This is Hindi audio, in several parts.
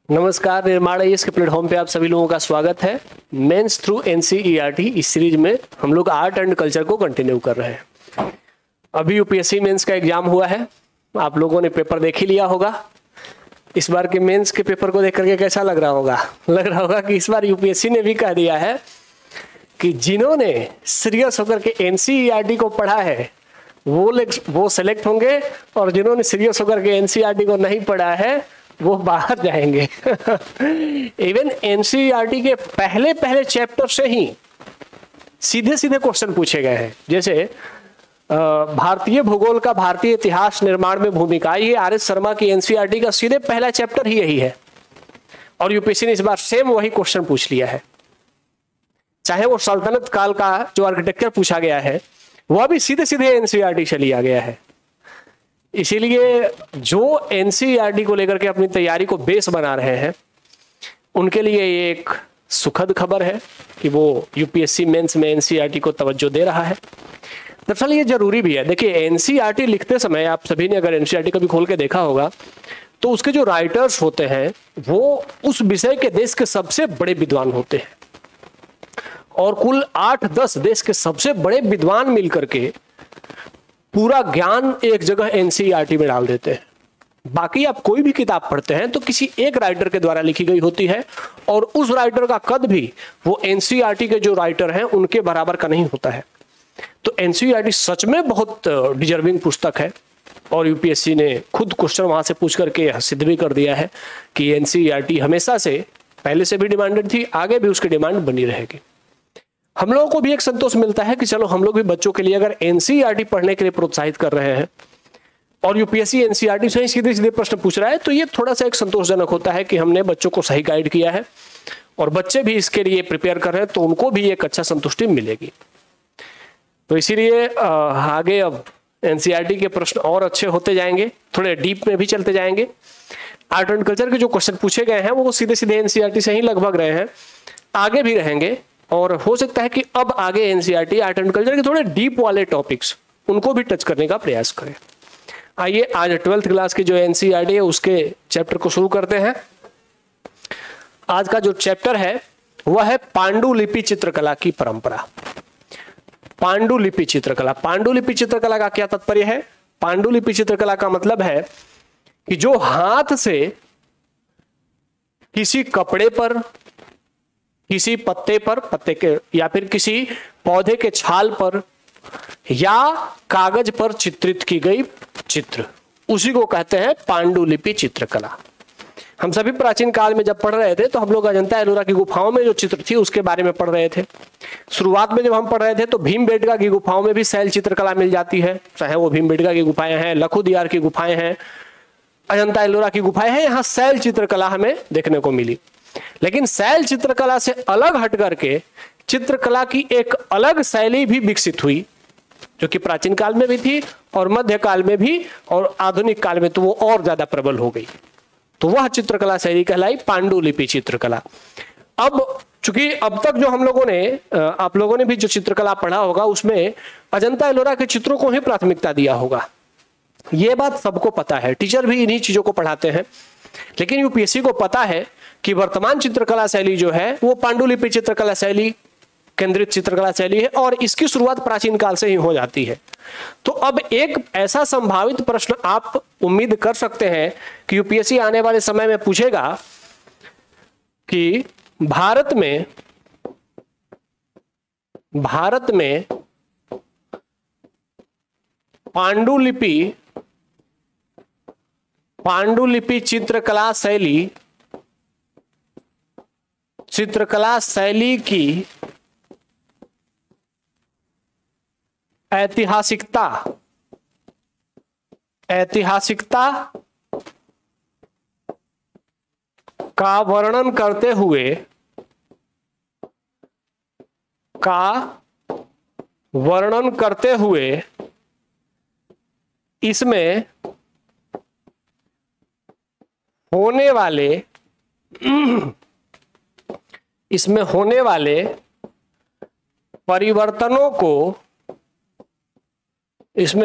नमस्कार, निर्माण IAS के प्लेटफॉर्म पे आप सभी लोगों का स्वागत है। मेंस थ्रू NCERT इस सीरीज में हम लोग आर्ट एंड कल्चर को कंटिन्यू कर रहे हैं। अभी यूपीएससी मेंस का एग्जाम हुआ है, आप लोगों ने पेपर देख ही लिया होगा। इस बार के मेंस के पेपर को देख करके कैसा लग रहा होगा? लग रहा होगा कि इस बार यूपीएससी ने भी कह दिया है कि जिन्होंने सीरियस होकर के NCERT को पढ़ा है वो सेलेक्ट होंगे, और जिन्होंने सीरियस होकर के NCERT को नहीं पढ़ा है वो बाहर जाएंगे। इवन NCERT के पहले पहले चैप्टर से ही सीधे सीधे क्वेश्चन पूछे गए हैं। जैसे भारतीय भूगोल का भारतीय इतिहास निर्माण में भूमिका, ये RS शर्मा की NCERT का सीधे पहला चैप्टर ही यही है, और यूपीएससी ने इस बार सेम वही क्वेश्चन पूछ लिया है। चाहे वो सल्तनत काल का जो आर्किटेक्चर पूछा गया है वह भी सीधे सीधे NCERT से लिया गया है। इसीलिए जो NCERT को लेकर के अपनी तैयारी को बेस बना रहे हैं उनके लिए ये एक सुखद खबर है कि वो यूपीएससी मेंस में NCERT को तवज्जो दे रहा है। दरअसल ये जरूरी भी है। देखिए, NCERT लिखते समय आप सभी ने अगर NCERT कभी खोल के देखा होगा तो उसके जो राइटर्स होते हैं वो उस विषय के देश के सबसे बड़े विद्वान होते हैं, और कुल 8-10 देश के सबसे बड़े विद्वान मिलकर के पूरा ज्ञान एक जगह NCERT में डाल देते हैं। बाकी आप कोई भी किताब पढ़ते हैं तो किसी एक राइटर के द्वारा लिखी गई होती है, और उस राइटर का कद भी वो NCERT के जो राइटर हैं उनके बराबर का नहीं होता है। तो NCERT सच में बहुत डिजर्विंग पुस्तक है, और यूपीएससी ने खुद क्वेश्चन वहां से पूछ करके सिद्ध भी कर दिया है कि NCERT हमेशा से पहले से भी डिमांडेड थी, आगे भी उसकी डिमांड बनी रहेगी। हम लोगों को भी एक संतोष मिलता है कि चलो हम लोग भी बच्चों के लिए अगर NCERT पढ़ने के लिए प्रोत्साहित कर रहे हैं और यूपीएससी NCERT से ही सीधे सीधे प्रश्न पूछ रहा है, तो ये थोड़ा सा एक संतोषजनक होता है कि हमने बच्चों को सही गाइड किया है और बच्चे भी इसके लिए प्रिपेयर कर रहे हैं, तो उनको भी एक अच्छा संतुष्टि मिलेगी। तो इसीलिए आगे अब NCERT के प्रश्न और अच्छे होते जाएंगे, थोड़े डीप में भी चलते जाएंगे। आर्ट एंड कल्चर के जो क्वेश्चन पूछे गए हैं वो सीधे सीधे NCERT से ही लगभग रहे हैं, आगे भी रहेंगे, और हो सकता है कि अब आगे NCERT आर्ट एंड कल्चर के थोड़े डीप वाले टॉपिक्स उनको भी टच करने का प्रयास करें। आइए आज 12th क्लास की जो NCERT है उसके चैप्टर को शुरू करते हैं। आज का जो चैप्टर है वह है पांडुलिपि चित्रकला की परंपरा। पांडुलिपि चित्रकला, पांडुलिपि चित्रकला का क्या तात्पर्य है? पांडुलिपि चित्रकला का मतलब है कि जो हाथ से किसी कपड़े पर, किसी पत्ते पर, पत्ते के या फिर किसी पौधे के छाल पर या कागज पर चित्रित की गई चित्र, उसी को कहते हैं पांडुलिपि चित्रकला। हम सभी प्राचीन काल में जब पढ़ रहे थे तो हम लोग अजंता एलोरा की गुफाओं में जो चित्र थी उसके बारे में पढ़ रहे थे। शुरुआत में जब हम पढ़ रहे थे तो भीमबेटका की गुफाओं में भी शैल चित्रकला मिल जाती है, चाहे वो भीमबेटका की गुफाएं हैं, लखुदियार की गुफाएं हैं, अजंता एलोरा की गुफाएं हैं, यहाँ शैल चित्रकला हमें देखने को मिली। लेकिन शैल चित्रकला से अलग हट करके चित्रकला की एक अलग शैली भी विकसित हुई, जो कि प्राचीन काल में भी थी और मध्यकाल में भी, और आधुनिक काल में तो वो और ज्यादा प्रबल हो गई। तो वह चित्रकला शैली कहलाई पांडुलिपि चित्रकला। अब चूंकि अब तक जो हम लोगों ने, आप लोगों ने भी जो चित्रकला पढ़ा होगा उसमें अजंता एलोरा के चित्रों को ही प्राथमिकता दिया होगा, ये बात सबको पता है। टीचर भी इन्हीं चीजों को पढ़ाते हैं, लेकिन यूपीएससी को पता है कि वर्तमान चित्रकला शैली जो है वो पांडुलिपि चित्रकला शैली केंद्रित चित्रकला शैली है, और इसकी शुरुआत प्राचीन काल से ही हो जाती है। तो अब एक ऐसा संभावित प्रश्न आप उम्मीद कर सकते हैं कि यूपीएससी आने वाले समय में पूछेगा कि भारत में पांडुलिपि चित्रकला शैली की ऐतिहासिकता का वर्णन करते हुए इसमें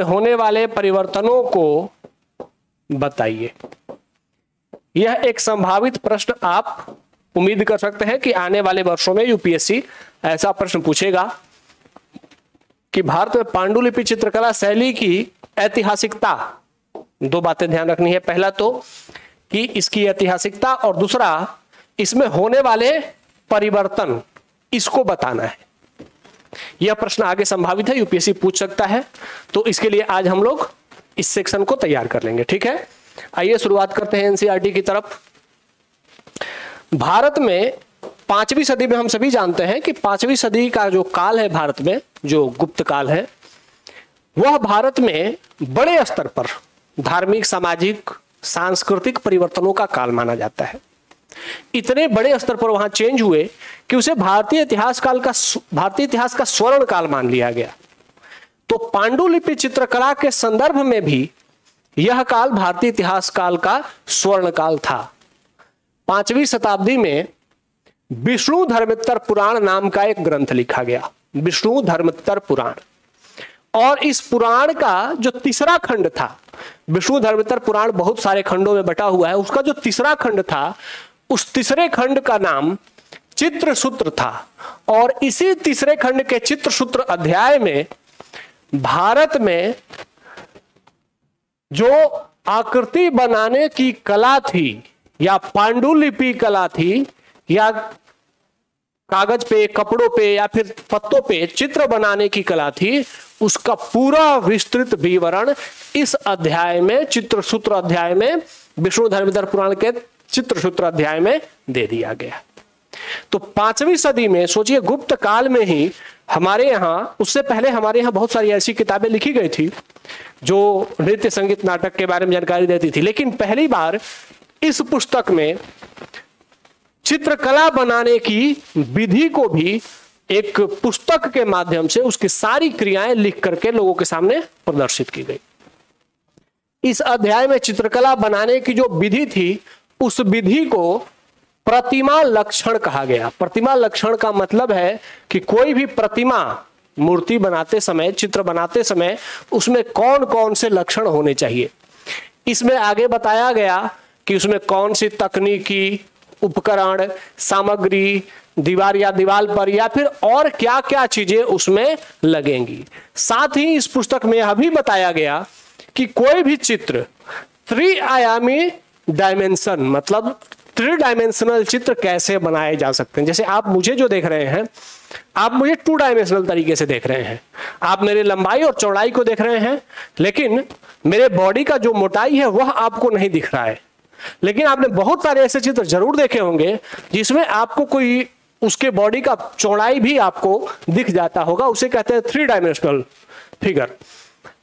होने वाले परिवर्तनों को बताइए। यह एक संभावित प्रश्न आप उम्मीद कर सकते हैं कि आने वाले वर्षों में यूपीएससी ऐसा प्रश्न पूछेगा कि भारत में पांडुलिपि चित्रकला शैली की ऐतिहासिकता। दो बातें ध्यान रखनी है, पहला तो कि इसकी ऐतिहासिकता और दूसरा इसमें होने वाले परिवर्तन, इसको बताना है। यह प्रश्न आगे संभावित है, यूपीएससी पूछ सकता है, तो इसके लिए आज हम लोग इस सेक्शन को तैयार कर लेंगे। ठीक है, आइए शुरुआत करते हैं एनसीईआरटी की तरफ। भारत में 5वीं सदी में हम सभी जानते हैं कि 5वीं सदी का जो काल है भारत में, जो गुप्त काल है, वह भारत में बड़े स्तर पर धार्मिक, सामाजिक, सांस्कृतिक परिवर्तनों का काल माना जाता है। इतने बड़े स्तर पर वहां चेंज हुए कि उसे भारतीय इतिहास का स्वर्ण काल मान लिया गया। तो पांडुलिपि चित्रकला के संदर्भ में भी यह काल भारतीय इतिहास काल का स्वर्ण काल था। 5वीं शताब्दी में विष्णु धर्मोत्तर पुराण नाम का एक ग्रंथ लिखा गया, विष्णु धर्मोत्तर पुराण। और इस पुराण का जो तीसरा खंड था, विष्णु धर्मोत्तर पुराण बहुत सारे खंडों में बटा हुआ है, उसका जो तीसरा खंड था, उस तीसरे खंड का नाम चित्रसूत्र था। और इसी तीसरे खंड के चित्रसूत्र अध्याय में भारत में जो आकृति बनाने की कला थी, या पांडुलिपि कला थी, या कागज पे, कपड़ों पे या फिर पत्तों पे चित्र बनाने की कला थी, उसका पूरा विस्तृत विवरण इस अध्याय में, चित्रसूत्र अध्याय में, विष्णु धर्मोत्तर पुराण के चित्रसूत्र अध्याय में दे दिया गया। तो 5वीं सदी में सोचिए, गुप्त काल में ही हमारे यहाँ, उससे पहले हमारे यहाँ बहुत सारी ऐसी किताबें लिखी गई थी जो नृत्य, संगीत, नाटक के बारे में जानकारी देती थी, लेकिन पहली बार इस पुस्तक में चित्रकला बनाने की विधि को भी एक पुस्तक के माध्यम से उसकी सारी क्रियाएं लिख करके लोगों के सामने प्रदर्शित की गई। इस अध्याय में चित्रकला बनाने की जो विधि थी, उस विधि को प्रतिमा लक्षण कहा गया। प्रतिमा लक्षण का मतलब है कि कोई भी प्रतिमा, मूर्ति बनाते समय, चित्र बनाते समय उसमें कौन कौन से लक्षण होने चाहिए। इसमें आगे बताया गया कि उसमें कौन सी तकनीकी उपकरण, सामग्री, दीवार या दीवार पर या फिर और क्या क्या चीजें उसमें लगेंगी। साथ ही इस पुस्तक में यह भी बताया गया कि कोई भी चित्र त्रिआयामी डायमेंशन, मतलब 3 डायमेंशनल चित्र कैसे बनाए जा सकते हैं। जैसे आप मुझे जो देख रहे हैं, आप मुझे 2 डायमेंशनल तरीके से देख रहे हैं, आप मेरे लंबाई और चौड़ाई को देख रहे हैं, लेकिन मेरे बॉडी का जो मोटाई है वह आपको नहीं दिख रहा है। लेकिन आपने बहुत सारे ऐसे चित्र जरूर देखे होंगे जिसमें आपको कोई उसके बॉडी का चौड़ाई भी आपको दिख जाता होगा, उसे कहते हैं 3 डायमेंशनल फिगर।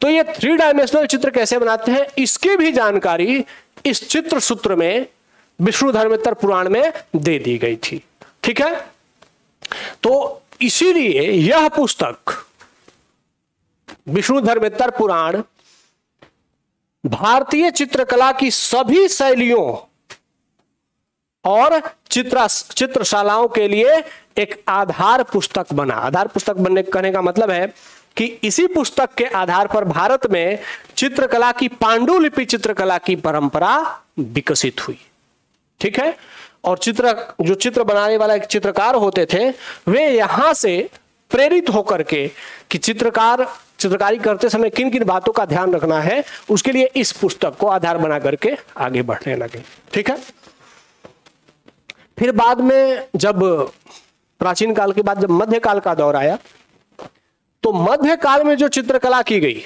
तो ये 3 डायमेंशनल चित्र कैसे बनाते हैं, इसकी भी जानकारी इस चित्र सूत्र में, विष्णु धर्मोत्तर पुराण में दे दी गई थी। ठीक है, तो इसीलिए यह पुस्तक विष्णु धर्मोत्तर पुराण भारतीय चित्रकला की सभी शैलियों और चित्रशालाओं के लिए एक आधार पुस्तक बना। आधार पुस्तक बनने कहने का मतलब है कि इसी पुस्तक के आधार पर भारत में चित्रकला की, पांडुलिपि चित्रकला की परंपरा विकसित हुई। ठीक है, और जो चित्र बनाने वाला एक चित्रकार होते थे, वे यहां से प्रेरित होकर के कि चित्रकारी करते समय किन किन बातों का ध्यान रखना है, उसके लिए इस पुस्तक को आधार बना करके आगे बढ़ने लगे। ठीक है, फिर बाद में जब प्राचीन काल के बाद जब मध्यकाल का दौर आया, तो मध्यकाल में जो चित्रकला की गई,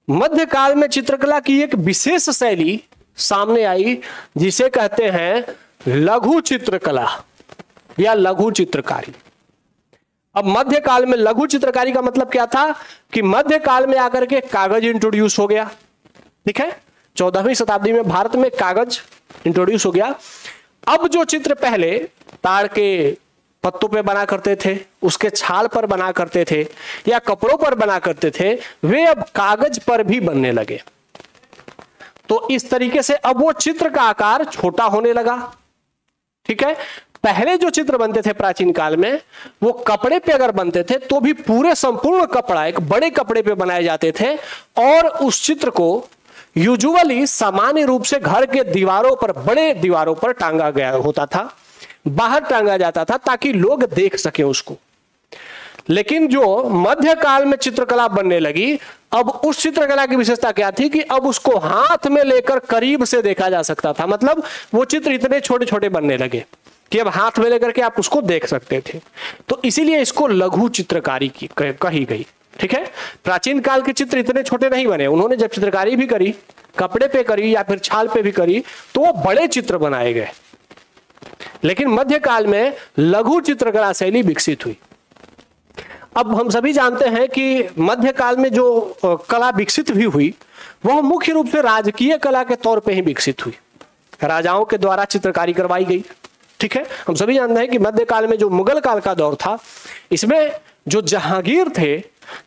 मध्यकाल में चित्रकला की एक विशेष शैली सामने आई जिसे कहते हैं लघु चित्रकला या लघु चित्रकारी। अब मध्यकाल में लघु चित्रकारी का मतलब क्या था कि मध्यकाल में आकर के कागज इंट्रोड्यूस हो गया। ठीक है, 14वीं शताब्दी में भारत में कागज इंट्रोड्यूस हो गया। अब जो चित्र पहले ताड़ के पत्तों पे बना करते थे, उसके छाल पर बना करते थे या कपड़ों पर बना करते थे, वे अब कागज पर भी बनने लगे। तो इस तरीके से अब वो चित्र का आकार छोटा होने लगा। ठीक है, पहले जो चित्र बनते थे प्राचीन काल में, वो कपड़े पे अगर बनते थे तो भी पूरे संपूर्ण कपड़ा एक बड़े कपड़े पे बनाए जाते थे और उस चित्र को यूजुअली सामान्य रूप से घर के दीवारों पर, बड़े दीवारों पर टांगा गया होता था, बाहर टांगा जाता था ताकि लोग देख सके उसको। लेकिन जो मध्यकाल में चित्रकला बनने लगी, अब उस चित्रकला की विशेषता क्या थी कि अब उसको हाथ में लेकर करीब से देखा जा सकता था। मतलब वो चित्र इतने छोटे छोटे बनने लगे कि अब हाथ में लेकर के आप उसको देख सकते थे। तो इसीलिए इसको लघु चित्रकारी की कही गई। ठीक है, प्राचीन काल के चित्र इतने छोटे नहीं बने। उन्होंने जब चित्रकारी भी करी, कपड़े पे करी या फिर छाल पे भी करी, तो वो बड़े चित्र बनाए गए। लेकिन मध्यकाल में लघु चित्रकला शैली विकसित हुई। अब हम सभी जानते हैं कि मध्यकाल में जो कला विकसित भी हुई वह मुख्य रूप से राजकीय कला के तौर पे ही विकसित हुई। राजाओं के द्वारा चित्रकारी करवाई गई। ठीक है, हम सभी जानते हैं कि मध्यकाल में जो मुगल काल का दौर था, इसमें जो जहांगीर थे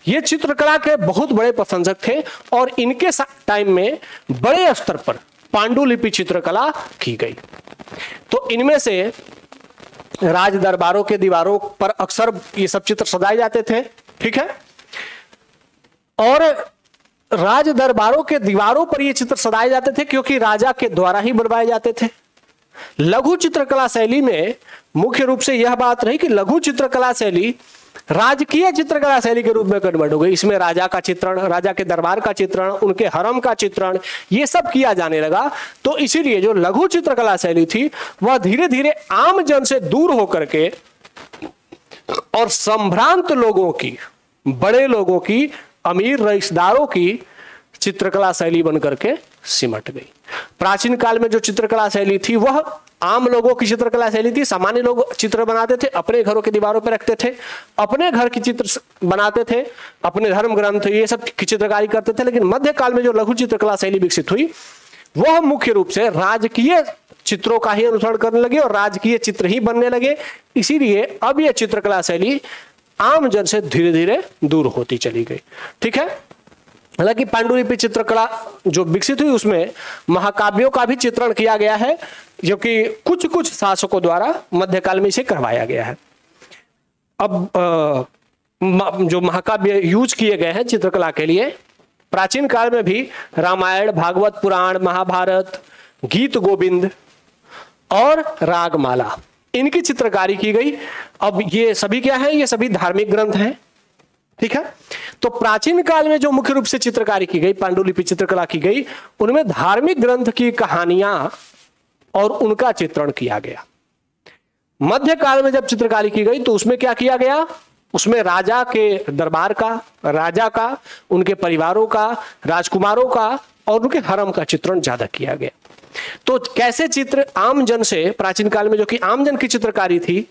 ये चित्रकला के बहुत बड़े प्रशंसक थे और इनके टाइम में बड़े स्तर पर पांडुलिपि चित्रकला की गई। तो इनमें से राज दरबारों के दीवारों पर अक्सर ये सब चित्र सजाए जाते थे। ठीक है, और राज दरबारों के दीवारों पर ये चित्र सजाए जाते थे क्योंकि राजा के द्वारा ही बनवाए जाते थे। लघु चित्रकला शैली में मुख्य रूप से यह बात रही कि लघु चित्रकला शैली राजकीय चित्रकला शैली के रूप में कन्वर्ट हो गई। इसमें राजा का चित्रण, राजा के दरबार का चित्रण, उनके हरम का चित्रण, ये सब किया जाने लगा। तो इसीलिए जो लघु चित्रकला शैली थी वह धीरे धीरे आम जन से दूर होकर के और संभ्रांत लोगों की, बड़े लोगों की, अमीर रईसदारों की चित्रकला शैली बनकर के सिमट गई। प्राचीन काल में जो चित्रकला शैली थी वह आम लोगों की चित्रकला शैली थी। सामान्य लोग चित्र बनाते थे, अपने घरों के दीवारों पर रखते थे, अपने घर की चित्र बनाते थे, अपने धर्म ग्रंथ ये सब की चित्रकारी करते थे। लेकिन मध्यकाल में जो लघु चित्रकला शैली विकसित हुई वह मुख्य रूप से राजकीय चित्रों का ही अनुसरण करने लगे और राजकीय चित्र ही बनने लगे। इसीलिए अब यह चित्रकला शैली आम जन से धीरे धीरे दूर होती चली गई। ठीक है, हालांकि पांडुलिपि चित्रकला जो विकसित हुई उसमें महाकाव्यों का भी चित्रण किया गया है, जो कि कुछ कुछ शासकों द्वारा मध्यकाल में इसे करवाया गया है। अब जो महाकाव्य यूज किए गए हैं चित्रकला के लिए, प्राचीन काल में भी रामायण, भागवत पुराण, महाभारत, गीत गोविंद और रागमाला, इनकी चित्रकारी की गई। अब ये सभी क्या है? ये सभी धार्मिक ग्रंथ हैं। ठीक है, तो प्राचीन काल में जो मुख्य रूप से चित्रकारी की गई, पांडुलिपि चित्रकला की गई, उनमें धार्मिक ग्रंथ की कहानियां और उनका चित्रण किया गया। मध्यकाल में जब चित्रकारी की गई तो उसमें क्या किया गया? उसमें राजा के दरबार का, राजा का, उनके परिवारों का, राजकुमारों का और उनके हरम का चित्रण ज्यादा किया गया। तो कैसे चित्र आम जन से, प्राचीन काल में जो कि आम जन की चित्रकारी थी,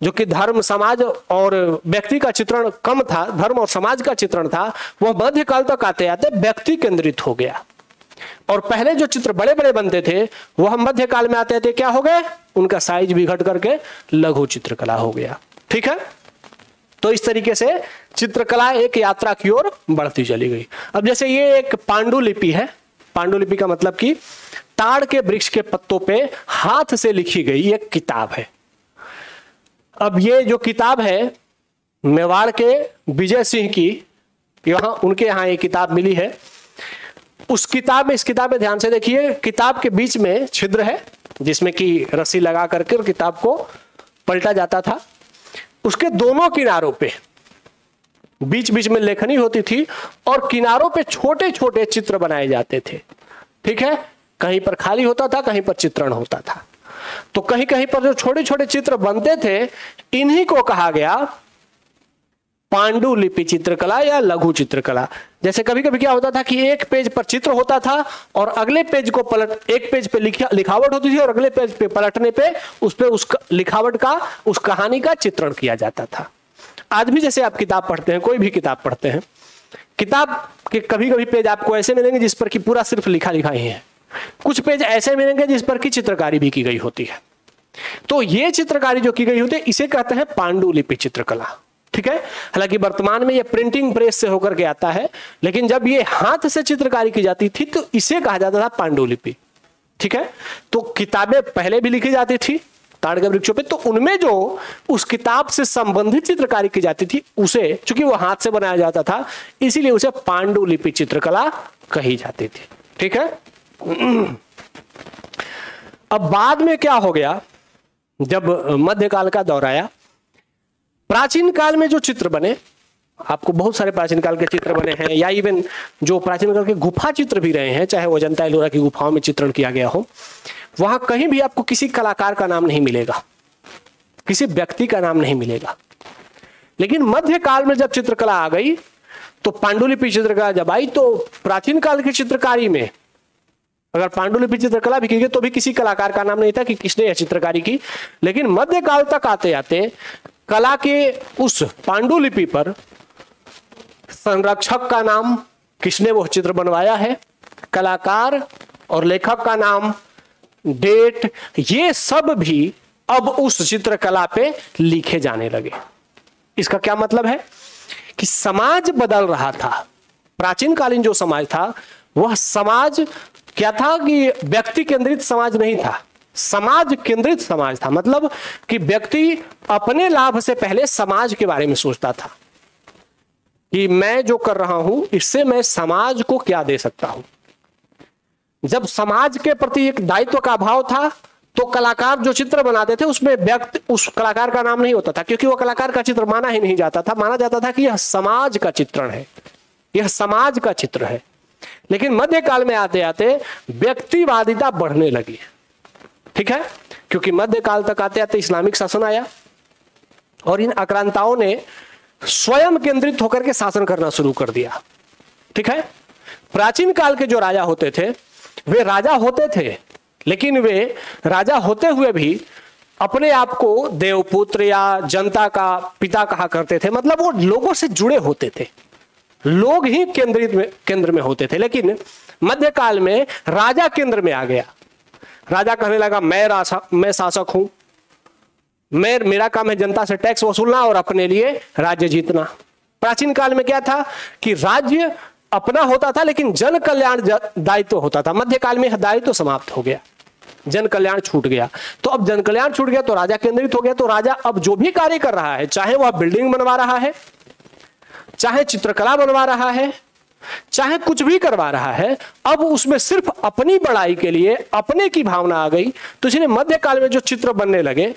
जो कि धर्म, समाज और व्यक्ति का चित्रण कम था, धर्म और समाज का चित्रण था, वह मध्यकाल तक आते आते व्यक्ति केंद्रित हो गया। और पहले जो चित्र बड़े बड़े बनते थे वह मध्यकाल में आते आते क्या हो गए? उनका साइज भी घट करके लघु चित्रकला हो गया। ठीक है, तो इस तरीके से चित्रकला एक यात्रा की ओर बढ़ती चली गई। अब जैसे ये एक पांडुलिपि है, पांडुलिपि का मतलब कि ताड़ के वृक्ष के पत्तों पे हाथ से लिखी गई एक किताब है। अब ये जो किताब है मेवाड़ के विजय सिंह की, यहाँ उनके यहाँ ये किताब मिली है। उस किताब में, इस किताब में ध्यान से देखिए, किताब के बीच में छिद्र है जिसमें कि रस्सी लगा करके और किताब को पलटा जाता था। उसके दोनों किनारों पे बीच बीच में लेखनी होती थी और किनारों पे छोटे छोटे चित्र बनाए जाते थे। ठीक है, कहीं पर खाली होता था, कहीं पर चित्रण होता था। तो कहीं कहीं पर जो छोटे छोटे चित्र बनते थे इन्हीं को कहा गया पांडुलिपि चित्रकला या लघु चित्रकला। जैसे कभी कभी क्या होता था कि एक पेज पर चित्र होता था और अगले पेज को पलट, एक पेज पे लिखावट होती थी और अगले पेज पे पलटने पे उस पे उस लिखावट का, उस कहानी का चित्रण किया जाता था। आज भी जैसे आप किताब पढ़ते हैं, कोई भी किताब पढ़ते हैं, किताब के कभी कभी पेज आपको ऐसे मिलेंगे जिस पर कि पूरा सिर्फ लिखा लिखा ही है, कुछ पेज ऐसे मिलेंगे जिस पर की चित्रकारी भी की गई होती है। तो ये चित्रकारी जो की गई होती है इसे कहते हैं पांडुलिपि चित्रकला। ठीक है, हालांकि वर्तमान में ये प्रिंटिंग प्रेस से होकर के आता है, लेकिन जब ये हाथ से चित्रकारी की जाती थी तो इसे कहा जाता था पांडुलिपि। ठीक है, तो किताबें पहले भी लिखी जाती थी ताड़ के वृक्षों पे, तो उनमें जो उस किताब से संबंधित चित्रकारी की जाती थी उसे, चूंकि वो हाथ से बनाया जाता था, इसीलिए उसे पांडुलिपि चित्रकला कही जाती थी। ठीक है। अब बाद में क्या हो गया, जब मध्यकाल का दौर आया, प्राचीन काल में जो चित्र बने, आपको बहुत सारे प्राचीन काल के चित्र बने हैं, या इवन जो प्राचीन काल के गुफा चित्र भी रहे हैं, चाहे वो अजंता एलोरा की गुफाओं में चित्रण किया गया हो, वहां कहीं भी आपको किसी कलाकार का नाम नहीं मिलेगा, किसी व्यक्ति का नाम नहीं मिलेगा। लेकिन मध्यकाल में जब चित्रकला आ गई, तो पांडुलिपि चित्रकला जब आई, तो प्राचीन काल की चित्रकारी में अगर पांडुलिपि चित्रकला भी की गई तो भी किसी कलाकार का नाम नहीं था कि किसने यह चित्रकारी की। लेकिन मध्यकाल तक आते आते कला के उस पांडुलिपि पर संरक्षक का नाम, किसने वो चित्र बनवाया है, कलाकार और लेखक का नाम, डेट, ये सब भी अब उस चित्रकला पे लिखे जाने लगे। इसका क्या मतलब है कि समाज बदल रहा था। प्राचीन कालीन जो समाज था वह समाज क्या था कि व्यक्ति केंद्रित समाज नहीं था, समाज केंद्रित समाज था। मतलब कि व्यक्ति अपने लाभ से पहले समाज के बारे में सोचता था कि मैं जो कर रहा हूं इससे मैं समाज को क्या दे सकता हूं। जब समाज के प्रति एक दायित्व का अभाव था तो कलाकार जो चित्र बनाते थे उसमें व्यक्ति, उस कलाकार का नाम नहीं होता था, क्योंकि वह कलाकार का चित्र माना ही नहीं जाता था। माना जाता था कि यह समाज का चित्रण है, यह समाज का चित्र है। लेकिन मध्यकाल में आते आते व्यक्तिवादिता बढ़ने लगी, ठीक है, क्योंकि मध्यकाल तक आते आते इस्लामिक शासन आया और इन आक्रांताओं ने स्वयं केंद्रित होकर के शासन करना शुरू कर दिया, ठीक है। प्राचीन काल के जो राजा होते थे वे राजा होते थे, लेकिन वे राजा होते हुए भी अपने आप को देवपुत्र या जनता का पिता कहा करते थे। मतलब वो लोगों से जुड़े होते थे, लोग ही केंद्र में होते थे। लेकिन मध्यकाल में राजा केंद्र में आ गया। राजा कहने लगा मैं शासक हूं, मेरा काम है जनता से टैक्स वसूलना और अपने लिए राज्य जीतना। प्राचीन काल में क्या था कि राज्य अपना होता था लेकिन जन कल्याण दायित्व होता था। मध्यकाल में दायित्व समाप्त हो गया, जन कल्याण छूट गया। तो अब जन कल्याण छूट गया तो राजा केंद्रित हो गया। तो राजा अब जो भी कार्य कर रहा है, चाहे वह बिल्डिंग बनवा रहा है, चाहे चित्रकला बनवा रहा है, चाहे कुछ भी करवा रहा है, अब उसमें सिर्फ अपनी बड़ाई के लिए अपने की भावना आ गई। तो इसलिए मध्यकाल में जो चित्र बनने लगे,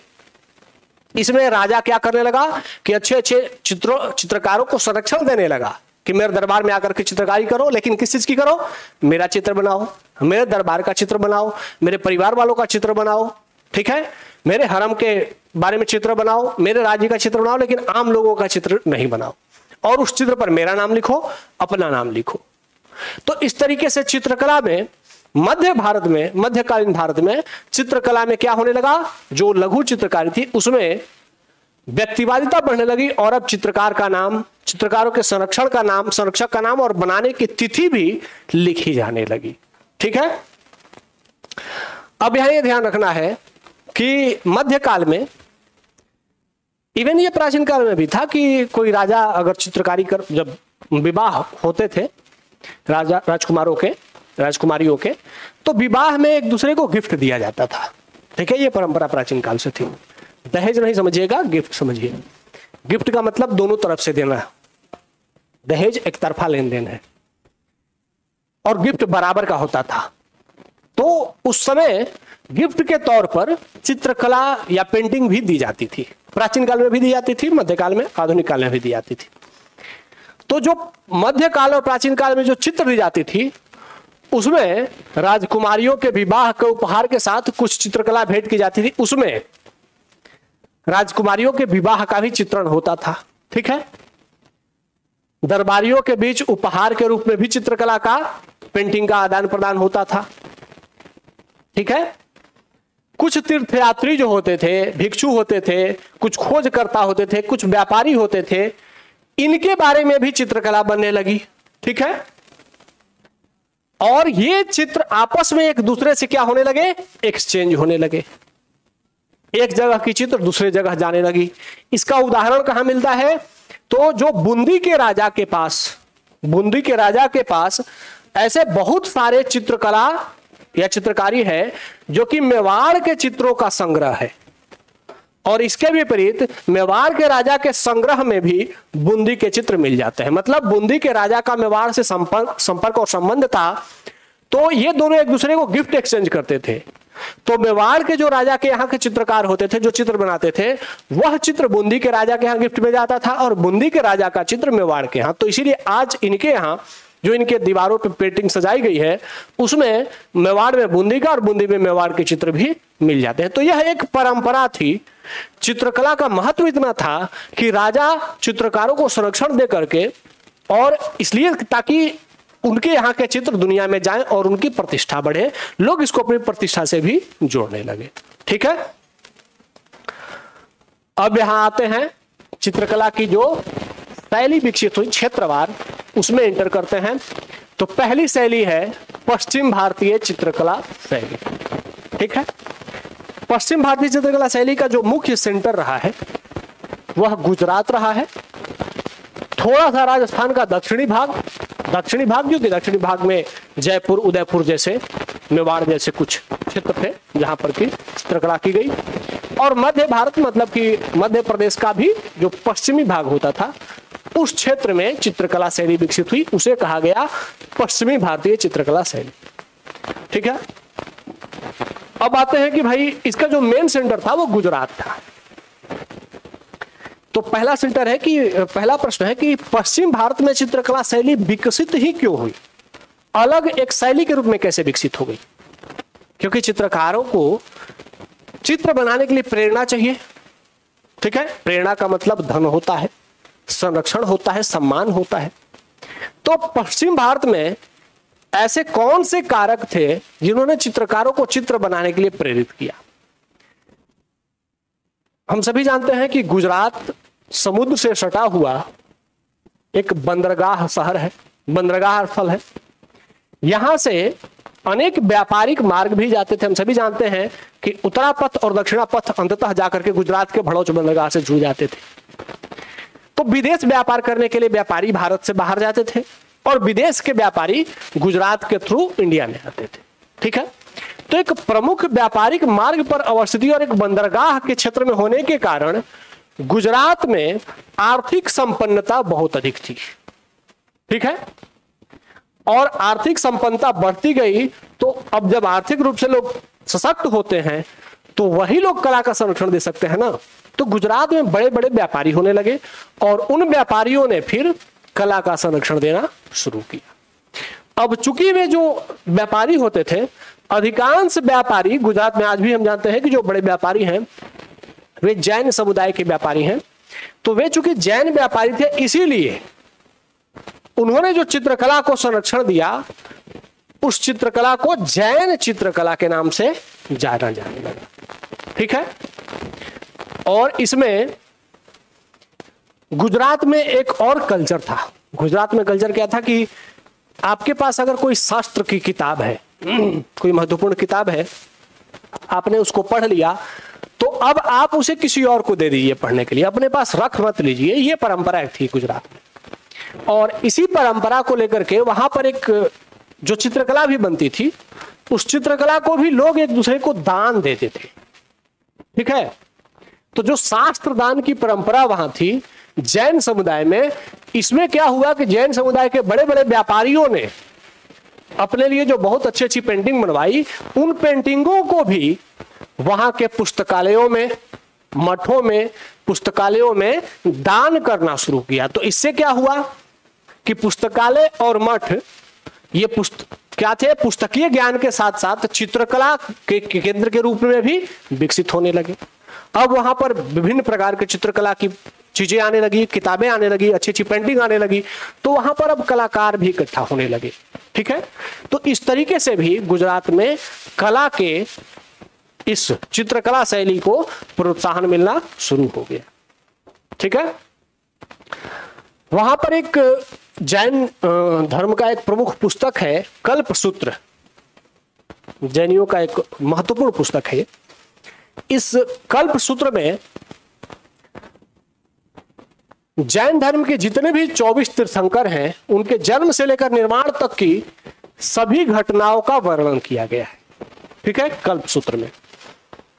इसमें राजा क्या करने लगा कि अच्छे अच्छे चित्रकारों को संरक्षण देने लगा कि मेरे दरबार में आकर के चित्रकारी करो, लेकिन किस चीज की करो, मेरा चित्र बनाओ, मेरे दरबार का चित्र बनाओ, मेरे परिवार वालों का चित्र बनाओ, ठीक है, मेरे हरम के बारे में चित्र बनाओ, मेरे राज्य का चित्र बनाओ, लेकिन आम लोगों का चित्र नहीं बनाओ। और उस चित्र पर मेरा नाम लिखो, अपना नाम लिखो। तो इस तरीके से चित्रकला में मध्यकालीन भारत में चित्रकला में क्या होने लगा, जो लघु चित्रकारी थी उसमें व्यक्तिवादिता बढ़ने लगी। और अब चित्रकार का नाम, चित्रकारों के संरक्षक का नाम और बनाने की तिथि भी लिखी जाने लगी, ठीक है। अब यहां ये ध्यान रखना है कि मध्यकाल में, इवन ये प्राचीन काल में भी था कि कोई राजा अगर चित्रकारी कर, जब विवाह होते थे राजकुमारियों के, तो विवाह में एक दूसरे को गिफ्ट दिया जाता था, ठीक है। ये परंपरा प्राचीन काल से थी। दहेज नहीं समझिएगा, गिफ्ट समझिए। गिफ्ट का मतलब दोनों तरफ से देना, दहेज एक तरफा लेन देन है, और गिफ्ट बराबर का होता था। तो उस समय गिफ्ट के तौर पर चित्रकला या पेंटिंग भी दी जाती थी। प्राचीन काल में भी दी जाती थी, मध्यकाल में, आधुनिक काल में भी दी जाती थी। तो जो मध्यकाल और प्राचीन काल में जो चित्र दी जाती थी उसमें राजकुमारियों के विवाह के उपहार के साथ कुछ चित्रकला भेंट की जाती थी। उसमें राजकुमारियों के विवाह का भी चित्रण होता था, ठीक है। दरबारियों के बीच उपहार के रूप में भी चित्रकला का, पेंटिंग का आदान प्रदान होता था, ठीक है। कुछ तीर्थयात्री जो होते थे, भिक्षु होते थे, कुछ खोजकर्ता होते थे, कुछ व्यापारी होते थे, इनके बारे में भी चित्रकला बनने लगी, ठीक है। और ये चित्र आपस में एक दूसरे से क्या होने लगे, एक्सचेंज होने लगे। एक जगह की चित्र दूसरे जगह जाने लगी। इसका उदाहरण कहां मिलता है, तो जो बूंदी के राजा के पास ऐसे बहुत सारे चित्रकला या चित्रकारी है जो कि मेवाड़ के चित्रों का संग्रह है। और इसके विपरीत मेवाड़ के राजा के संग्रह में भी बूंदी के चित्र मिल जाते हैं। मतलब बूंदी के राजा का मेवाड़ से संपर्क और संबंध था, तो ये दोनों एक दूसरे को गिफ्ट एक्सचेंज करते थे। तो मेवाड़ के जो राजा के यहाँ के चित्रकार होते थे, जो चित्र बनाते थे, वह चित्र बूंदी के राजा के यहाँ गिफ्ट में जाता था और बूंदी के राजा का चित्र मेवाड़ के यहाँ। तो इसीलिए आज इनके यहाँ जो इनके दीवारों पे पेंटिंग सजाई गई है, उसमें मेवाड़ में बूंदी का और बूंदी में मेवाड़ के चित्र भी मिल जाते हैं। तो यह एक परंपरा थी। चित्रकला का महत्व इतना था कि राजा चित्रकारों को संरक्षण दे करके, और इसलिए ताकि उनके यहाँ के चित्र दुनिया में जाएं और उनकी प्रतिष्ठा बढ़े, लोग इसको अपनी प्रतिष्ठा से भी जोड़ने लगे। ठीक है, अब यहां आते हैं चित्रकला की जो शैली विकसित हुई क्षेत्रवार, उसमें एंटर करते हैं। तो पहली शैली है पश्चिम भारतीय चित्रकला शैली। ठीक है, पश्चिम भारतीय चित्रकला शैली का जो मुख्य सेंटर रहा है वह गुजरात रहा है। थोड़ा सा राजस्थान का दक्षिणी भाग जो कि दक्षिणी भाग में जयपुर, उदयपुर जैसे, मेवाड़ जैसे कुछ क्षेत्र थे जहां पर की चित्रकला की गई। और मध्य भारत, मतलब कि मध्य प्रदेश का भी जो पश्चिमी भाग होता था, उस क्षेत्र में चित्रकला शैली विकसित हुई, उसे कहा गया पश्चिमी भारतीय चित्रकला शैली। ठीक है, अब आते हैं कि भाई इसका जो मेन सेंटर था वो गुजरात था। तो पहला प्रश्न है कि पश्चिम भारत में चित्रकला शैली विकसित ही क्यों हुई, अलग एक शैली के रूप में कैसे विकसित हो गई? क्योंकि चित्रकारों को चित्र बनाने के लिए प्रेरणा चाहिए। ठीक है, प्रेरणा का मतलब धन होता है, संरक्षण होता है, सम्मान होता है। तो पश्चिम भारत में ऐसे कौन से कारक थे जिन्होंने चित्रकारों को चित्र बनाने के लिए प्रेरित किया? हम सभी जानते हैं कि गुजरात समुद्र से सटा हुआ एक बंदरगाह शहर है, बंदरगाह स्थल है। यहां से अनेक व्यापारिक मार्ग भी जाते थे। हम सभी जानते हैं कि उत्तरा पथ और दक्षिणा पथ अंततः जाकर के गुजरात के भड़ौच बंदरगाह से जुड़ जाते थे। तो विदेश व्यापार करने के लिए व्यापारी भारत से बाहर जाते थे और विदेश के व्यापारी गुजरात के थ्रू इंडिया में आते थे। ठीक है, तो एक प्रमुख व्यापारिक मार्ग पर अवस्थित और एक बंदरगाह के क्षेत्र में होने के कारण गुजरात में आर्थिक संपन्नता बहुत अधिक थी। ठीक है, और आर्थिक संपन्नता बढ़ती गई तो अब जब आर्थिक रूप से लोग सशक्त होते हैं तो वही लोग कला का संरक्षण दे सकते हैं ना। तो गुजरात में बड़े बड़े व्यापारी होने लगे और उन व्यापारियों ने फिर कला का संरक्षण देना शुरू किया। अब चूंकि वे जो व्यापारी होते थे, अधिकांश व्यापारी गुजरात में आज भी हम जानते हैं कि जो बड़े व्यापारी हैं वे जैन समुदाय के व्यापारी हैं। तो वे चूंकि जैन व्यापारी थे, इसीलिए उन्होंने जो चित्रकला को संरक्षण दिया, उस चित्रकला को जैन चित्रकला के नाम से जाना जाने लगा। ठीक है, और इसमें गुजरात में एक और कल्चर था। गुजरात में कल्चर क्या था कि आपके पास अगर कोई शास्त्र की किताब है, कोई महत्वपूर्ण किताब है, आपने उसको पढ़ लिया, तो अब आप उसे किसी और को दे दीजिए पढ़ने के लिए, अपने पास रख मत लीजिए। ये परंपरा थी गुजरात में। और इसी परंपरा को लेकर के वहां पर एक जो चित्रकला भी बनती थी, उस चित्रकला को भी लोग एक दूसरे को दान देते थे। ठीक है, तो जो शास्त्र दान की परंपरा वहां थी जैन समुदाय में, इसमें क्या हुआ कि जैन समुदाय के बड़े बड़े व्यापारियों ने अपने लिए जो बहुत अच्छी अच्छी पेंटिंग बनवाई, उन पेंटिंगों को भी वहां के पुस्तकालयों में, मठों में, पुस्तकालयों में दान करना शुरू किया। तो इससे क्या हुआ कि पुस्तकालय और मठ ये क्या थे, पुस्तकीय ज्ञान के साथ साथ चित्रकला के केंद्र के रूप में भी विकसित होने लगे। अब वहां पर विभिन्न प्रकार के चित्रकला की चीजें आने लगी, किताबें आने लगी, अच्छी अच्छी पेंटिंग आने लगी, तो वहां पर अब कलाकार भी इकट्ठा होने लगे। ठीक है, तो इस तरीके से भी गुजरात में कला के इस चित्रकला शैली को प्रोत्साहन मिलना शुरू हो गया। ठीक है, वहां पर एक जैन धर्म का एक प्रमुख पुस्तक है कल्पसूत्र, जैनियों का एक महत्वपूर्ण पुस्तक है। इस कल्पसूत्र में जैन धर्म के जितने भी 24 तीर्थंकर हैं, उनके जन्म से लेकर निर्माण तक की सभी घटनाओं का वर्णन किया गया है। ठीक है, कल्पसूत्र में।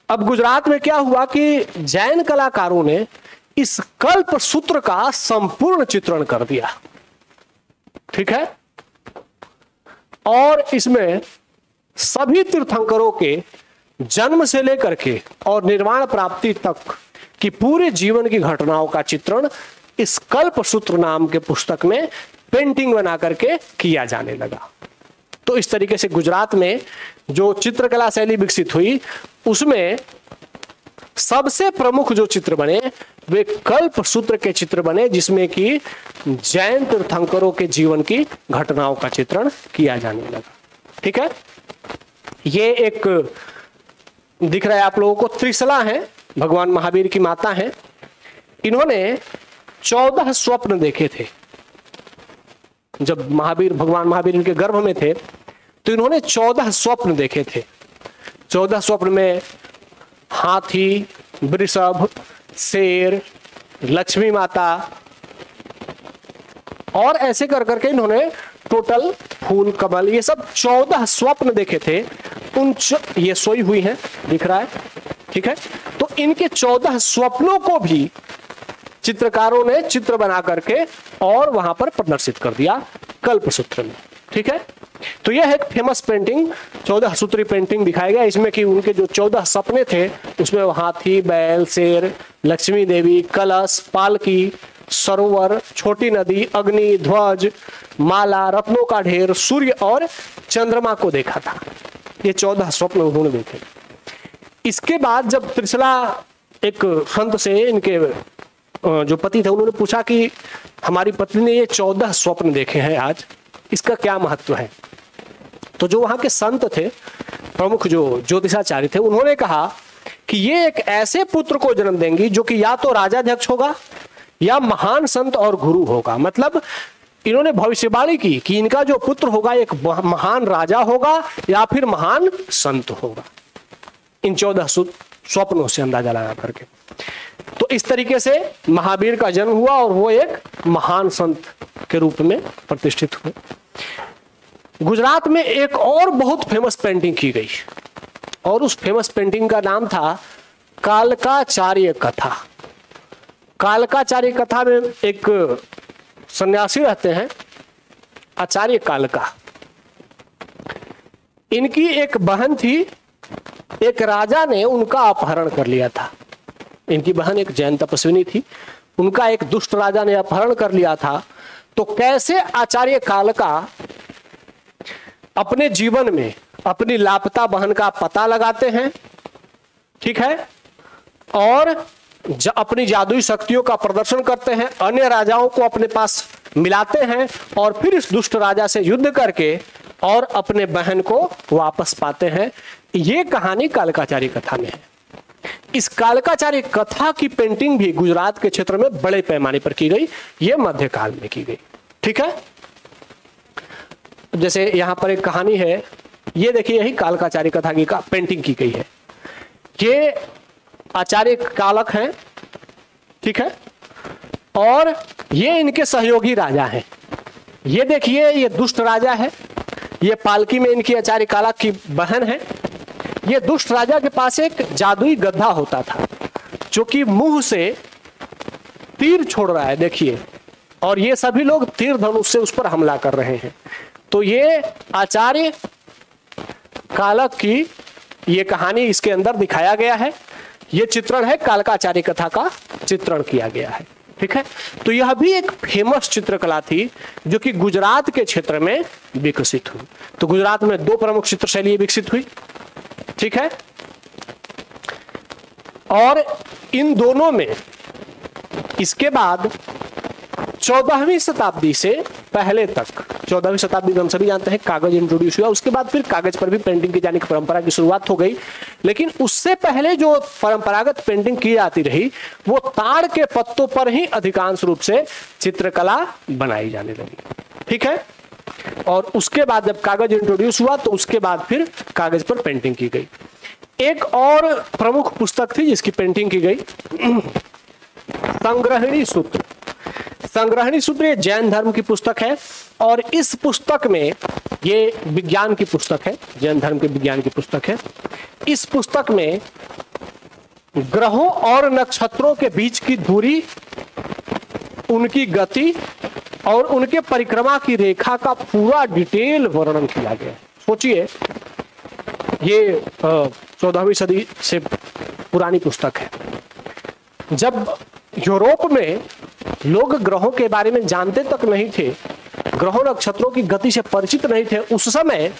अब गुजरात में क्या हुआ कि जैन कलाकारों ने इस कल्पसूत्र का संपूर्ण चित्रण कर दिया। ठीक है, और इसमें सभी तीर्थंकरों के जन्म से लेकर के और निर्वाण प्राप्ति तक की पूरे जीवन की घटनाओं का चित्रण इस कल्पसूत्र नाम के पुस्तक में पेंटिंग बना करके किया जाने लगा। तो इस तरीके से गुजरात में जो चित्रकला शैली विकसित हुई उसमें सबसे प्रमुख जो चित्र बने वे कल्पसूत्र के चित्र बने, जिसमें कि जैन तीर्थंकरों के जीवन की घटनाओं का चित्रण किया जाने लगा। ठीक है, ये एक दिख रहा है आप लोगों को, त्रिशला है, भगवान महावीर की माता है। इन्होंने 14 स्वप्न देखे थे जब भगवान महावीर इनके गर्भ में थे, तो इन्होंने 14 स्वप्न देखे थे। 14 स्वप्न में हाथी, वृषभ, शेर, लक्ष्मी माता और ऐसे कर करके इन्होंने टोटल फूल, कमल, ये सब 14 स्वप्न देखे थे। ये सोई हुई है, दिख रहा है। ठीक है, तो इनके 14 स्वप्नों को भी चित्रकारों ने चित्र बना करके और वहां पर प्रदर्शित कर दिया कल्पसूत्र में। ठीक है, तो यह एक फेमस पेंटिंग 14 सूत्री पेंटिंग दिखाई गया। इसमें कि उनके जो 14 सपने थे उसमें हाथी, बैल, शेर, लक्ष्मी देवी, कलश, पालकी, सरोवर, छोटी नदी, अग्नि, ध्वज, माला, रत्नों का ढेर, सूर्य और चंद्रमा को देखा था। ये 14 स्वप्न उन्होंने देखे। इसके बाद जब त्रिशला एक संत से इनके जो पति थे उन्होंने पूछा कि हमारी पत्नी ने ये 14 स्वप्न देखे हैं आज, इसका क्या महत्व है? तो जो वहां के संत थे, प्रमुख जो ज्योतिषाचार्य थे, उन्होंने कहा कि ये एक ऐसे पुत्र को जन्म देंगी जो कि या तो राजाध्यक्ष होगा या महान संत और गुरु होगा। मतलब इन्होंने भविष्यवाणी की कि इनका जो पुत्र होगा एक महान राजा होगा या फिर महान संत होगा, इन 14 स्वप्नों से अंदाजा लगा करके। तो इस तरीके से महावीर का जन्म हुआ और वो एक महान संत के रूप में प्रतिष्ठित हुए। गुजरात में एक और बहुत फेमस पेंटिंग की गई और उस फेमस पेंटिंग का नाम था कालकाचार्य कथा। कालकाचार्य कथा में एक सन्यासी रहते हैं, आचार्य कालका। इनकी एक बहन थी, एक राजा ने उनका अपहरण कर लिया था। इनकी बहन एक जैन तपस्विनी थी, उनका एक दुष्ट राजा ने अपहरण कर लिया था। तो कैसे आचार्य कालका अपने जीवन में अपनी लापता बहन का पता लगाते हैं, ठीक है, और अपनी जादुई शक्तियों का प्रदर्शन करते हैं, अन्य राजाओं को अपने पास मिलाते हैं और फिर इस दुष्ट राजा से युद्ध करके और अपने बहन को वापस पाते हैं। ये कहानी कालकाचार्य कथा में है। इस कालकाचार्य कथा की पेंटिंग भी गुजरात के क्षेत्र में बड़े पैमाने पर की गई, यह मध्यकाल में की गई। ठीक है, जैसे यहां पर एक कहानी है, ये देखिए, यही कालकाचार्य कथा की पेंटिंग की गई है। ये आचार्य कालक हैं, ठीक है, और ये इनके सहयोगी राजा हैं। ये देखिए, ये दुष्ट राजा है, ये पालकी में इनकी आचार्य कालक की बहन है। ये दुष्ट राजा के पास एक जादुई गधा होता था जो कि मुंह से तीर छोड़ रहा है, देखिए, और ये सभी लोग तीर धनुष से उस पर हमला कर रहे हैं। तो ये आचार्य कालक की ये कहानी इसके अंदर दिखाया गया है। ये चित्रण है, कालकाचार्य कथा का चित्रण किया गया है। ठीक है, तो यह भी एक फेमस चित्रकला थी जो कि गुजरात के क्षेत्र में विकसित हुई। तो गुजरात में 2 प्रमुख चित्रशैली विकसित हुई, ठीक है, और इन दोनों में इसके बाद 14वीं शताब्दी से पहले तक, 14वीं शताब्दी में हम सभी जानते हैं कागज इंट्रोड्यूस हुआ, उसके बाद फिर कागज पर भी पेंटिंग की जाने की परंपरा की शुरुआत हो गई। लेकिन उससे पहले जो परंपरागत पेंटिंग की जाती रही वो ताड़ के पत्तों पर ही अधिकांश रूप से चित्रकला बनाई जाने लगी। ठीक है, और उसके बाद जब कागज इंट्रोड्यूस हुआ तो उसके बाद फिर कागज पर पेंटिंग की गई। एक और प्रमुख पुस्तक थी जिसकी पेंटिंग की गई, संग्रहणी सूत्र। संग्रहणी सूत्र ये जैन धर्म की पुस्तक है और इस पुस्तक में, ये विज्ञान की पुस्तक है, जैन धर्म के विज्ञान की पुस्तक है। इस पुस्तक में ग्रहों और नक्षत्रों के बीच की दूरी, उनकी गति और उनके परिक्रमा की रेखा का पूरा डिटेल वर्णन किया गया है। सोचिए, ये 14वीं सदी से पुरानी पुस्तक है। जब यूरोप में लोग ग्रहों के बारे में जानते तक नहीं थे, ग्रहों नक्षत्रों की गति से परिचित नहीं थे, उस समय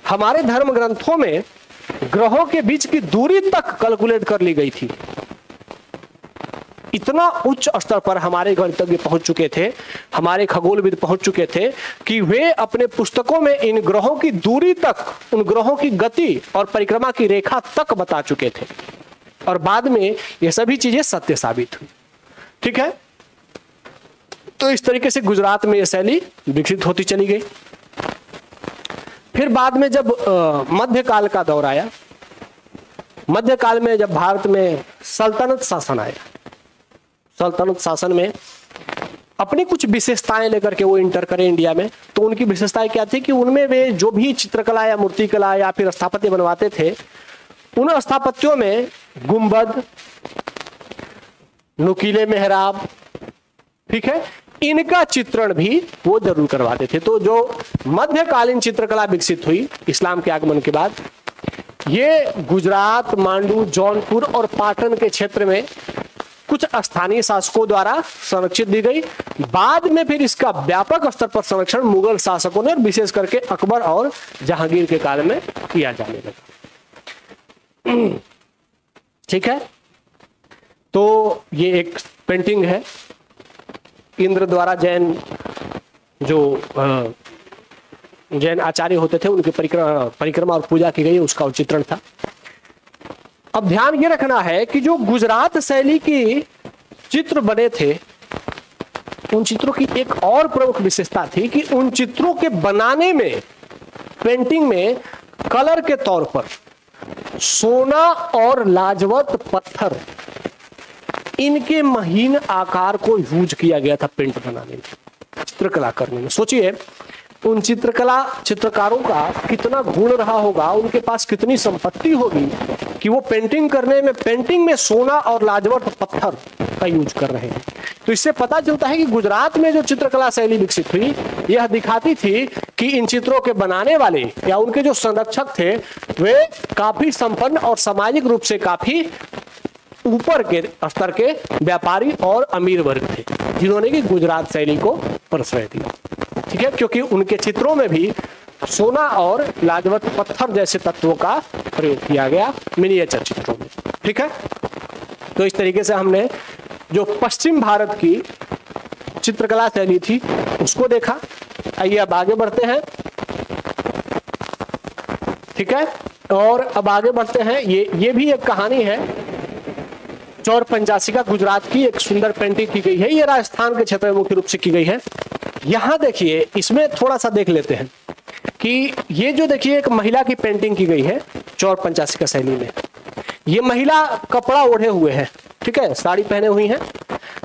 हमारे धर्म ग्रंथों में ग्रहों के बीच की दूरी तक कैलकुलेट कर ली गई थी। इतना उच्च स्तर पर हमारे गणितज्ञ पहुंच चुके थे, हमारे खगोलविद पहुंच चुके थे कि वे अपने पुस्तकों में इन ग्रहों की दूरी तक, उन ग्रहों की गति और परिक्रमा की रेखा तक बता चुके थे, और बाद में ये सभी चीजें सत्य साबित हुई। ठीक है, तो इस तरीके से गुजरात में यह शैली विकसित होती चली गई। फिर बाद में जब मध्यकाल का दौर आया, मध्यकाल में जब भारत में सल्तनत शासन आया, सल्तनत शासन में अपनी कुछ विशेषताएं लेकर के वो इंटर करे इंडिया में। तो उनकी विशेषताएं क्या थी कि उनमें वे जो भी चित्रकला या मूर्तिकला या फिर स्थापत्य बनवाते थे, उन स्थापत्यों में गुंबद, नुकीले मेहराब, ठीक है, इनका चित्रण भी वो जरूर करवाते थे। तो जो मध्यकालीन चित्रकला विकसित हुई इस्लाम के आगमन के बाद, ये गुजरात, मांडू, जौनपुर और पाटन के क्षेत्र में कुछ स्थानीय शासकों द्वारा संरक्षित दी गई। बाद में फिर इसका व्यापक स्तर पर संरक्षण मुगल शासकों ने, विशेष करके अकबर और जहांगीर के काल में किया जाने लगा। ठीक है, तो ये एक पेंटिंग है, इंद्र द्वारा जैन जो जैन आचार्य होते थे उनकी परिक्रमा और पूजा की गई, उसका चित्रण था। अब ध्यान ये रखना है कि जो गुजरात शैली की चित्र बने थे, उन चित्रों की एक और प्रमुख विशेषता थी कि उन चित्रों के बनाने में, पेंटिंग में कलर के तौर पर सोना और लाजवंत पत्थर, इनके महीन आकार को यूज किया गया था पेंट बनाने में, चित्रकला करने में। सोचिए, उन चित्रकारों का कितना गुण रहा होगा, उनके पास कितनी संपत्ति होगी कि वो पेंटिंग में सोना और लाजवंत पत्थर का यूज कर रहे हैं। तो इससे पता चलता है कि गुजरात में जो चित्रकला शैली विकसित हुई, यह दिखाती थी कि इन चित्रों के बनाने वाले या उनके जो संरक्षक थे, वे काफी संपन्न और सामाजिक रूप से काफी ऊपर के स्तर के व्यापारी और अमीर वर्ग थे, जिन्होंने कि गुजरात शैली को प्रश्रय दिया। ठीक है, क्योंकि उनके चित्रों में भी सोना और लाजवंत पत्थर जैसे तत्वों का प्रयोग किया गया मिनिएचर चित्रों में। ठीक है, तो इस तरीके से हमने जो पश्चिम भारत की चित्रकला शैली थी उसको देखा। आइए अब आगे बढ़ते हैं। ठीक है, और अब आगे बढ़ते हैं। ये भी एक कहानी है, चौर पंचासिका गुजरात की एक सुंदर पेंटिंग की गई है। ये राजस्थान के क्षेत्र में मुख्य रूप से की गई है। यहां देखिए, इसमें थोड़ा सा देख लेते हैं कि ये जो देखिए एक महिला की पेंटिंग की गई है चौर पंचासिका शैली में। ये महिला कपड़ा ओढ़े हुए है, ठीक है, साड़ी पहने हुई है,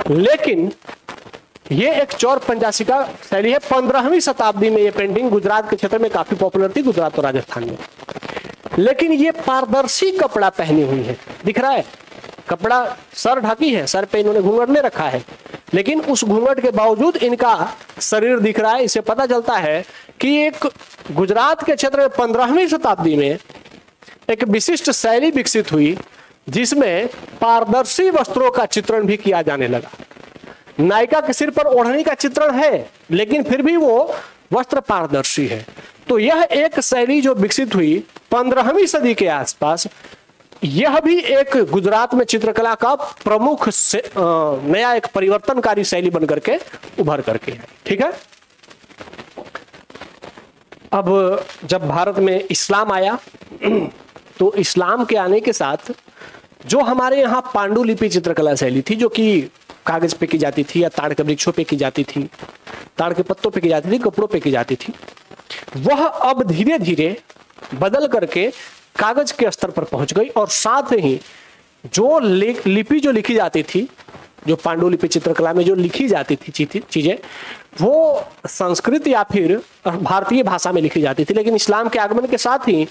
लेकिन ये एक चौर पंचासिका शैली है। 15वीं शताब्दी में ये पेंटिंग गुजरात के क्षेत्र में काफी पॉपुलर थी, गुजरात और राजस्थान में। लेकिन ये पारदर्शी कपड़ा पहनी हुई है, दिख रहा है, कपड़ा सर ढकी है, सर पे इन्होंने घूंघट ले रखा है, लेकिन उस घूंघट के बावजूद इनका शरीर दिख रहा है। इससे पता चलता है कि एक गुजरात के क्षेत्र में 15वीं शताब्दी में एक विशिष्ट शैली विकसित हुई, जिसमें पारदर्शी वस्त्रों का चित्रण भी किया जाने लगा। नायिका के सिर पर ओढ़नी का चित्रण है, लेकिन फिर भी वो वस्त्र पारदर्शी है। तो यह एक शैली जो विकसित हुई 15वीं सदी के आसपास, यह भी एक गुजरात में चित्रकला का प्रमुख नया एक परिवर्तनकारी शैली बनकर के उभर करके है। ठीक है, अब जब भारत में इस्लाम आया, तो इस्लाम के आने के साथ जो हमारे यहाँ पांडुलिपि चित्रकला शैली थी, जो कि कागज पे की जाती थी या ताड़ के वृक्षों पे की जाती थी, ताड़ के पत्तों पे की जाती थी, कपड़ों पे की जाती थी, वह अब धीरे धीरे बदल करके कागज के स्तर पर पहुंच गई। और साथ ही जो लिपि जो लिखी जाती थी, जो पांडुलिपि चित्रकला में जो लिखी जाती थी चीजें, वो संस्कृत या फिर भारतीय भाषा में लिखी जाती थी। लेकिन इस्लाम के आगमन के साथ ही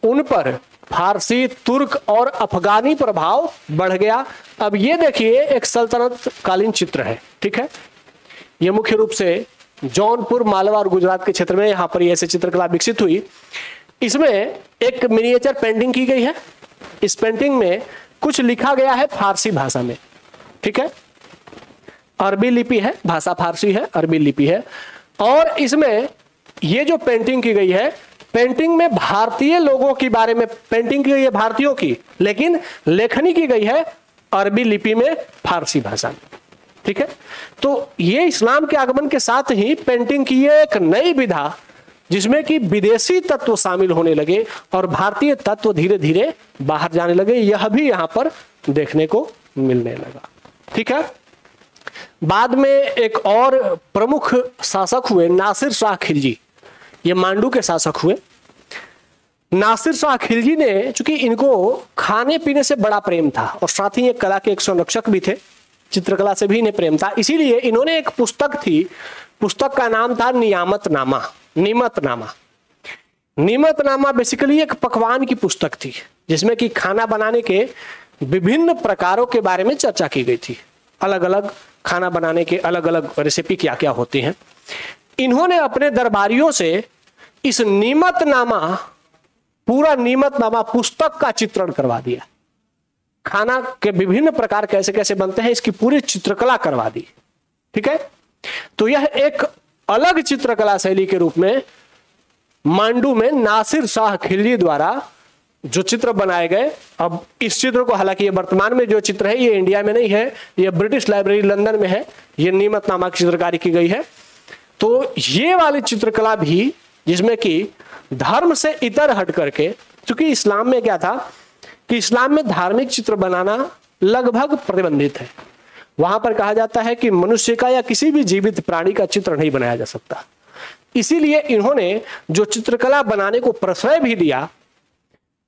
उन पर फारसी, तुर्क और अफगानी प्रभाव बढ़ गया। अब ये देखिए एक सल्तनत कालीन चित्र है, ठीक है, ये मुख्य रूप से जौनपुर, मालवा और गुजरात के क्षेत्र में यहाँ पर ये ऐसे चित्रकला विकसित हुई। इसमें एक मिनिएचर पेंटिंग की गई है। इस पेंटिंग में कुछ लिखा गया है फारसी भाषा में, ठीक है, अरबी लिपि है, भाषा फारसी है, अरबी लिपि है। और इसमें ये जो पेंटिंग की गई है, पेंटिंग में भारतीय लोगों के बारे में पेंटिंग की गई है, भारतीयों की, लेकिन लेखनी की गई है अरबी लिपि में, फारसी भाषा में, ठीक है। तो ये इस्लाम के आगमन के साथ ही पेंटिंग की एक नई विधा जिसमें कि विदेशी तत्व शामिल होने लगे और भारतीय तत्व धीरे धीरे बाहर जाने लगे, यह भी यहां पर देखने को मिलने लगा, ठीक है। बाद में एक और प्रमुख शासक हुए नासिर शाह खिलजी, ये मांडू के शासक हुए। नासिर शाह खिलजी ने, चूंकि इनको खाने पीने से बड़ा प्रेम था और साथ ही एक कला के एक संरक्षक भी थे, चित्रकला से भी इन्हें प्रेम था, इसीलिए इन्होंने एक पुस्तक थी, पुस्तक का नाम था नियामतनामा, नीमतनामा। नीमतनामा बेसिकली एक पकवान की पुस्तक थी जिसमें कि खाना बनाने के विभिन्न प्रकारों के बारे में चर्चा की गई थी, अलग अलग खाना बनाने के अलग अलग रेसिपी क्या क्या होती हैं। इन्होंने अपने दरबारियों से इस नीमतनामा, पूरा नीमतनामा पुस्तक का चित्रण करवा दिया, खाना के विभिन्न प्रकार कैसे कैसे बनते हैं इसकी पूरी चित्रकला करवा दी, ठीक है। तो यह एक अलग चित्रकला शैली के रूप में मांडू में नासिर शाह खिलजी द्वारा जो चित्र बनाए गए। अब इस चित्र को, हालांकि ये वर्तमान में जो चित्र है ये इंडिया में नहीं है, ये ब्रिटिश लाइब्रेरी लंदन में है, ये नीमतनामा की चित्रकारी की गई है। तो ये वाली चित्रकला भी जिसमें कि धर्म से इतर हट करके, क्योंकि इस्लाम में क्या था कि इस्लाम में धार्मिक चित्र बनाना लगभग प्रतिबंधित है। वहां पर कहा जाता है कि मनुष्य का या किसी भी जीवित प्राणी का चित्र नहीं बनाया जा सकता। इसीलिए इन्होंने जो चित्रकला बनाने को प्रश्रय भी दिया,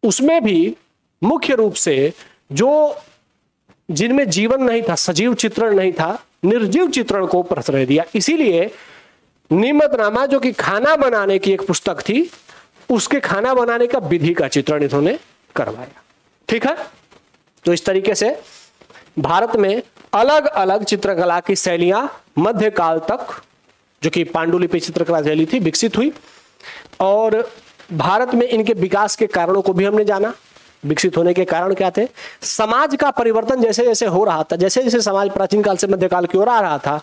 उसमें भी मुख्य रूप से जो जिनमें जीवन नहीं था, सजीव चित्रण नहीं था, निर्जीव चित्रण को प्रश्रय दिया। इसीलिए नीमतनामा जो कि खाना बनाने की एक पुस्तक थी, उसके खाना बनाने का विधि का चित्रण इन्होंने करवाया, ठीक है। तो इस तरीके से भारत में अलग अलग चित्रकला की शैलियां मध्यकाल तक, जो कि पांडुलिपि चित्रकला शैली थी, विकसित हुई। और भारत में इनके विकास के कारणों को भी हमने जाना। विकसित होने के कारण क्या थे? समाज का परिवर्तन जैसे जैसे हो रहा था, जैसे जैसे समाज प्राचीन काल से मध्यकाल की ओर आ रहा था,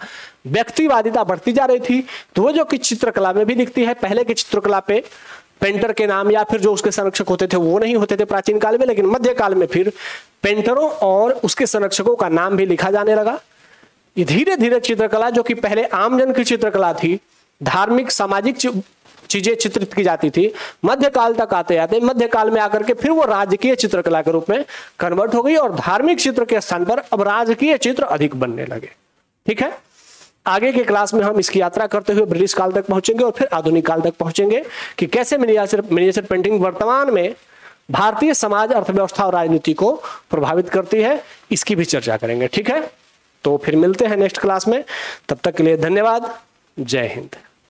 व्यक्तिवादिता बढ़ती जा रही थी। तो वो जो कि चित्रकला में भी दिखती है। पहले की चित्रकला पे पेंटर के नाम या फिर जो उसके संरक्षक होते थे वो नहीं होते थे प्राचीन काल में, लेकिन मध्यकाल में फिर पेंटरों और उसके संरक्षकों का नाम भी लिखा जाने लगा। ये धीरे धीरे चित्रकला, जो कि पहले आमजन की चित्रकला थी, धार्मिक सामाजिक चीजें चित्रित की जाती थी, मध्यकाल तक आते आते मध्यकाल में आकर के फिर वो राजकीय चित्रकला के रूप में कन्वर्ट हो गई और धार्मिक चित्र के स्थान पर अब राजकीय चित्र अधिक बनने लगे, ठीक है। आगे के क्लास में हम इसकी यात्रा करते हुए ब्रिटिश काल तक पहुंचेंगे और फिर आधुनिक काल तक पहुंचेंगे कि कैसे मिनिएचर पेंटिंग वर्तमान में भारतीय समाज, अर्थव्यवस्था और राजनीति को प्रभावित करती है, इसकी भी चर्चा करेंगे, ठीक है। तो फिर मिलते हैं नेक्स्ट क्लास में, तब तक के लिए धन्यवाद। जय हिंद।